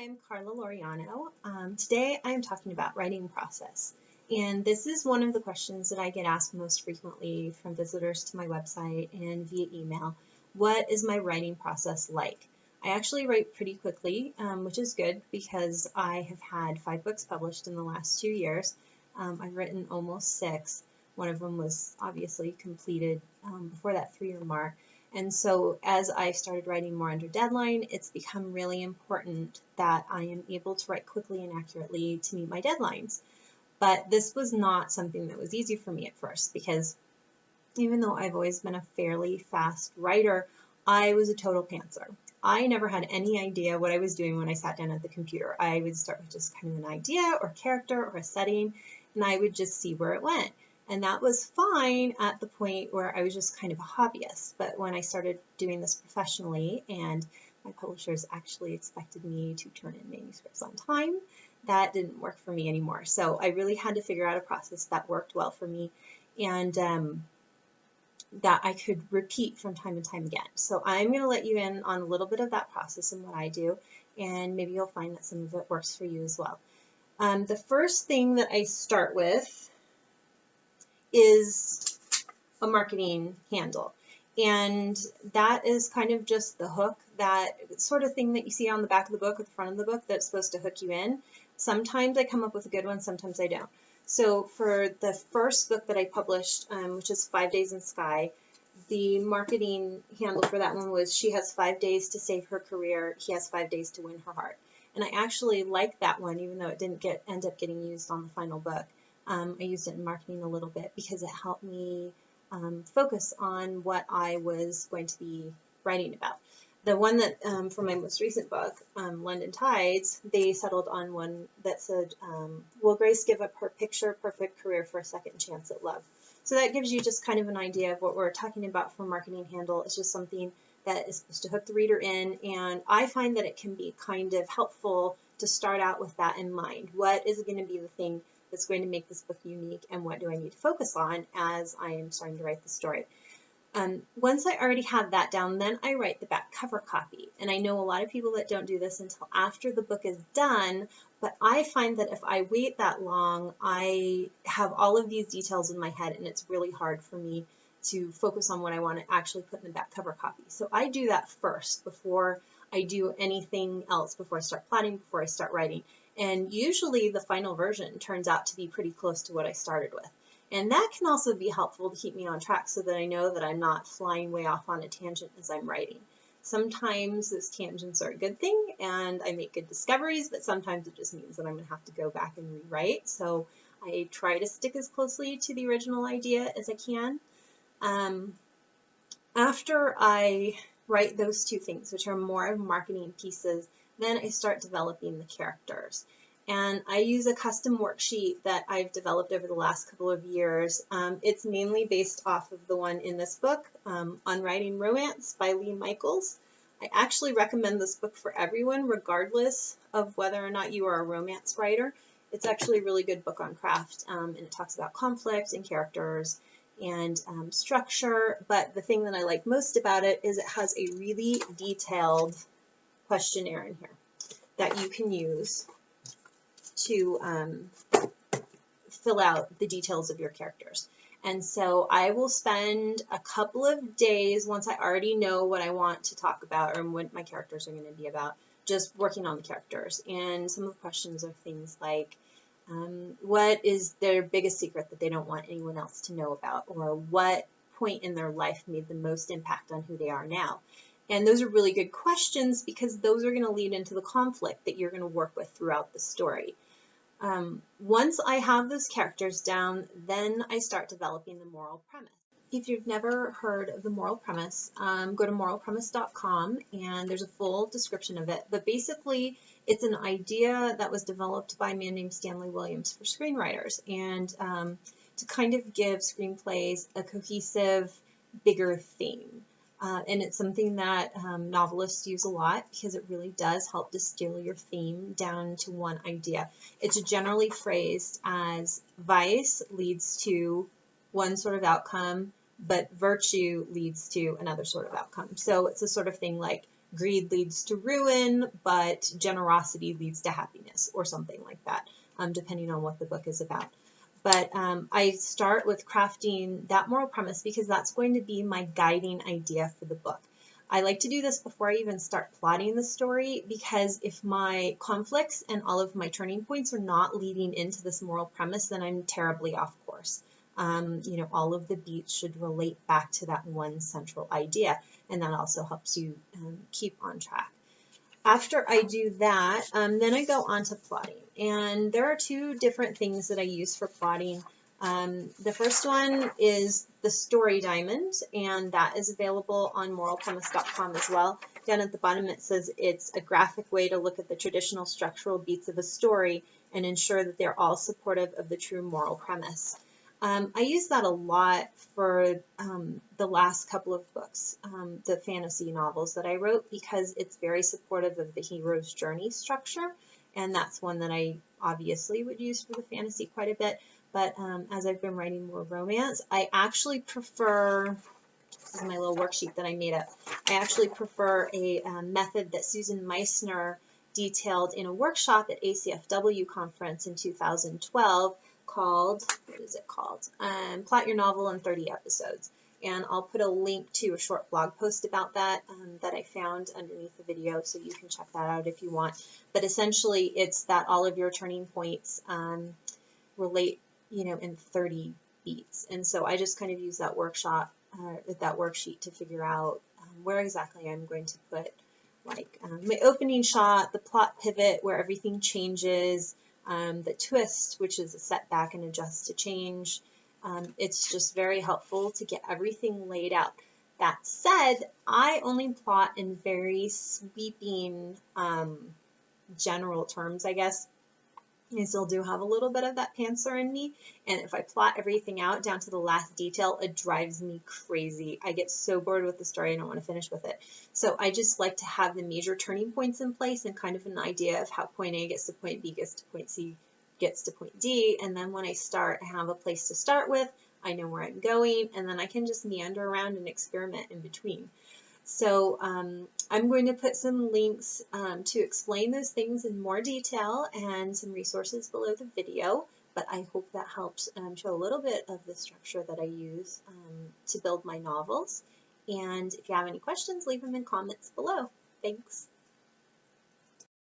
I'm Carla Laureano. Today I am talking about writing process. And this is one of the questions that I get asked most frequently from visitors to my website and via email. What is my writing process like? I actually write pretty quickly, which is good because I have had 5 books published in the last 2 years. I've written almost 6. One of them was obviously completed before that 3-year mark. And so as I started writing more under deadline, it's become really important that I am able to write quickly and accurately to meet my deadlines. But this was not something that was easy for me at first because even though I've always been a fairly fast writer, I was a total pantser. I never had any idea what I was doing when I sat down at the computer. I would start with just kind of an idea or character or a setting, and I would just see where it went. And that was fine at the point where I was just kind of a hobbyist. But when I started doing this professionally and my publishers actually expected me to turn in manuscripts on time, that didn't work for me anymore. So I really had to figure out a process that worked well for me and that I could repeat from time and time again. So I'm going to let you in on a little bit of that process and what I do, and maybe you'll find that some of it works for you as well. The first thing that I start with is a marketing handle. And that is kind of just the hook, that sort of thing that you see on the back of the book or the front of the book that's supposed to hook you in. Sometimes I come up with a good one, sometimes I don't. So for the first book that I published, which is 5 Days in Sky, the marketing handle for that one was she has 5 days to save her career, he has 5 days to win her heart. And I actually liked that one, even though it didn't end up getting used on the final book. I used it in marketing a little bit because it helped me focus on what I was going to be writing about. The one that, for my most recent book, London Tides, they settled on one that said, will Grace give up her picture-perfect career for a second chance at love? So that gives you just kind of an idea of what we're talking about for marketing handle. It's just something that is supposed to hook the reader in, and I find that it can be kind of helpful to start out with that in mind. What is going to be the thing that's going to make this book unique, and what do I need to focus on as I am starting to write the story? Once I already have that down, then I write the back cover copy. And I know a lot of people that don't do this until after the book is done, but I find that if I wait that long, I have all of these details in my head, and it's really hard for me to focus on what I want to actually put in the back cover copy. So I do that first before I do anything else, before I start plotting, before I start writing. And usually the final version turns out to be pretty close to what I started with. And that can also be helpful to keep me on track so that I know that I'm not flying way off on a tangent as I'm writing. Sometimes those tangents are a good thing and I make good discoveries, but sometimes it just means that I'm going to have to go back and rewrite. So I try to stick as closely to the original idea as I can. After I write those two things, which are more of marketing pieces, then I start developing the characters. And I use a custom worksheet that I've developed over the last couple of years. It's mainly based off of the one in this book, On Writing Romance by Lee Michaels. I actually recommend this book for everyone, regardless of whether or not you are a romance writer. It's actually a really good book on craft, and it talks about conflict and characters and structure. But the thing that I like most about it is it has a really detailed questionnaire in here that you can use to fill out the details of your characters. And so I will spend a couple of days, once I already know what I want to talk about or what my characters are going to be about, just working on the characters. And some of the questions are things like, what is their biggest secret that they don't want anyone else to know about? Or what point in their life made the most impact on who they are now? And those are really good questions because those are going to lead into the conflict that you're going to work with throughout the story. Once I have those characters down, then I start developing the moral premise. If you've never heard of the moral premise, go to moralpremise.com and there's a full description of it. But basically, it's an idea that was developed by a man named Stanley Williams for screenwriters, and to kind of give screenplays a cohesive, bigger theme. And it's something that novelists use a lot because it really does help distill your theme down to one idea. It's generally phrased as vice leads to one sort of outcome, but virtue leads to another sort of outcome. So it's the sort of thing like greed leads to ruin, but generosity leads to happiness, or something like that, depending on what the book is about. But I start with crafting that moral premise because that's going to be my guiding idea for the book. I like to do this before I even start plotting the story, because if my conflicts and all of my turning points are not leading into this moral premise, then I'm terribly off course. All of the beats should relate back to that one central idea, and that also helps you keep on track. After I do that, then I go on to plotting. And there are two different things that I use for plotting. The first one is the story diamond, and that is available on moralpremise.com as well. Down at the bottom it says it's a graphic way to look at the traditional structural beats of a story and ensure that they're all supportive of the true moral premise. I use that a lot for the last couple of books, the fantasy novels that I wrote, because it's very supportive of the hero's journey structure, and that's one that I obviously would use for the fantasy quite a bit. But as I've been writing more romance, I actually prefer, this is my little worksheet that I made up, I actually prefer a method that Susan Meissner detailed in a workshop at ACFW conference in 2012 called, what is it called? Plot Your Novel in 30 Episodes. And I'll put a link to a short blog post about that that I found underneath the video, so you can check that out if you want. But essentially, it's that all of your turning points relate, in 30 beats. And so I just kind of use that that worksheet to figure out where exactly I'm going to put, like my opening shot, the plot pivot where everything changes, the twist, which is a setback and adjust to change. It's just very helpful to get everything laid out. That said, I only plot in very sweeping general terms, I guess. I still do have a little bit of that pantser in me, and if I plot everything out down to the last detail, it drives me crazy. I get so bored with the story, I don't want to finish with it. So I just like to have the major turning points in place and kind of an idea of how point A gets to point B, gets to point C, gets to point D, and then when I start, I have a place to start with, I know where I'm going, and then I can just meander around and experiment in between. So I'm going to put some links to explain those things in more detail and some resources below the video, but I hope that helps show a little bit of the structure that I use to build my novels. And if you have any questions, leave them in comments below. Thanks.